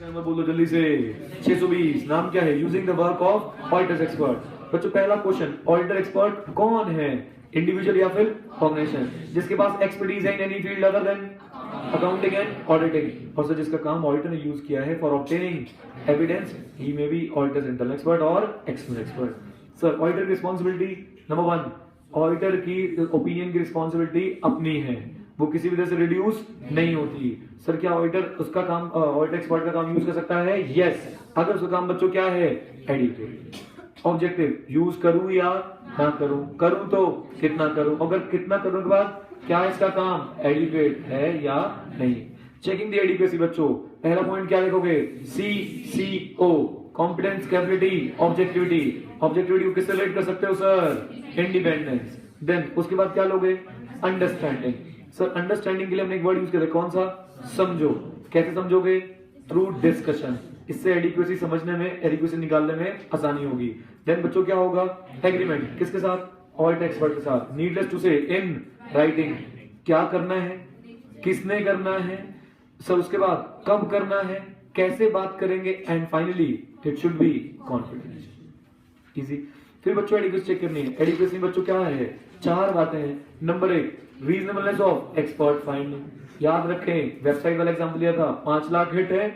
Number बोलो जल्दी से। 620 नाम क्या है? Using the work of auditor expert. बच्चों पहला क्वेश्चन, ऑडिटर एक्सपर्ट कौन है? इंडिविजुअल या फिर ऑर्गेनाइजेशन जिसके पास एक्सपर्टीज है in any field other than accounting and auditing, और सर जिसका काम ऑडिटर ने यूज किया है for obtaining evidence, he may be auditors internal expert और एक्सटर्नल एक्सपर्ट। सर ऑडिटर की रिस्पॉन्सिबिलिटी नंबर 1, ऑडिटर की ओपिनियन की रिस्पॉन्सिबिलिटी अपनी है, वो किसी भी तरह से रिड्यूस नहीं होती। सर क्या ऑडिटर उसका काम ऑडिटर एक्सपर्ट का काम यूज कर सकता है? यस, अगर उसका काम बच्चों क्या है? एडिटेड। ऑब्जेक्टिव, यूज करूं या ना करूं, करूं तो कितना करूं, अगर कितना करूं के बाद क्या इसका काम एडिक्वेट है या नहीं। चेकिंग द एडिक्वेसी बच्चों, पहला पॉइंट क्या लिखोगे? CCO, competence, capability, objectivity. Objectivity को किससे रिलेट कर सकते हो सर? इंडिपेंडेंस। देन उसके बाद क्या लोगे? अंडरस्टैंडिंग। सर अंडरस्टैंडिंग के लिए हमने एक वर्ड यूज किया था, कौन सा? समझो। कैसे समझोगे? Through discussion. इससे एडिक्वेसी समझने में, एडिक्वेसी निकालने में आसानी होगी। देन बच्चों क्या होगा? एग्रीमेंट, किसके साथ? ऑडिट एक्सपर्ट के साथ। नीडलेस टू से इन राइटिंग, क्या करना है, किसने करना है, सर उसके बाद कब करना है, कैसे बात करेंगे, and finally it should be confidential. Easy. फिर बच्चों एडिक्वेसी चेक करनी है। एडिक्वेसी में बच्चों क्या है? 4 बातें हैं। Number 1, reasonableness of expert finding. याद रखें, वेबसाइट वाला एग्जांपल लिया था, 5 लाख हिट है,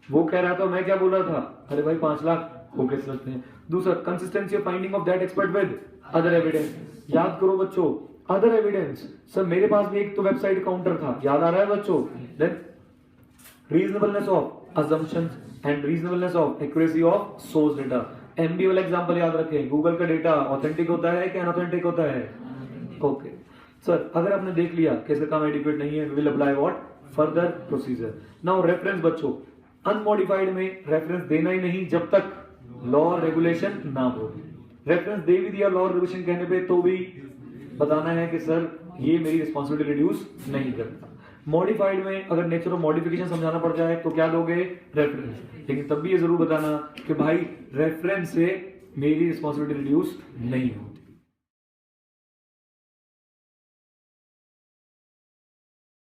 वो कह रहा था, मैं क्या बोल रहा था? अरे भाई 5 लाख हो कैसे सकते हैं। दूसरा, consistency of finding of that expert with other evidence. याद करो बच्चों, अदर एविडेंस। सर मेरे पास भी एक तो वेबसाइट काउंटर था, याद आ रहा है बच्चों? Then reasonableness of assumptions and reasonableness of accuracy of source data. MB वाला एग्जांपल याद रखें, गूगल का डेटा ऑथेंटिक होता है कि अनऑथेंटिक होता है? ओके सर, अगर आपने देख लिया कि इसका काम एडिक्वेट नहीं है, we will apply what? Further procedure. Now reference बच्चों, अनमॉडिफाइड में रेफरेंस देना ही नहीं जब तक लॉ रेगुलेशन ना हो। रेफरेंस दे भी दिया लॉ रेगुलेशन कहने पे तो भी बताना है कि सर ये मेरी रिस्पॉन्सिबिलिटी रिड्यूस नहीं करता। मॉडिफाइड में अगर नेचर ऑफ मॉडिफिकेशन समझाना पड़ जाए तो क्या दोगे? रेफरेंस। लेकिन तब भी ये जरूर बताना कि भाई रेफरेंस से मेरी रिस्पॉन्सिबिलिटी रिड्यूस नहीं होती।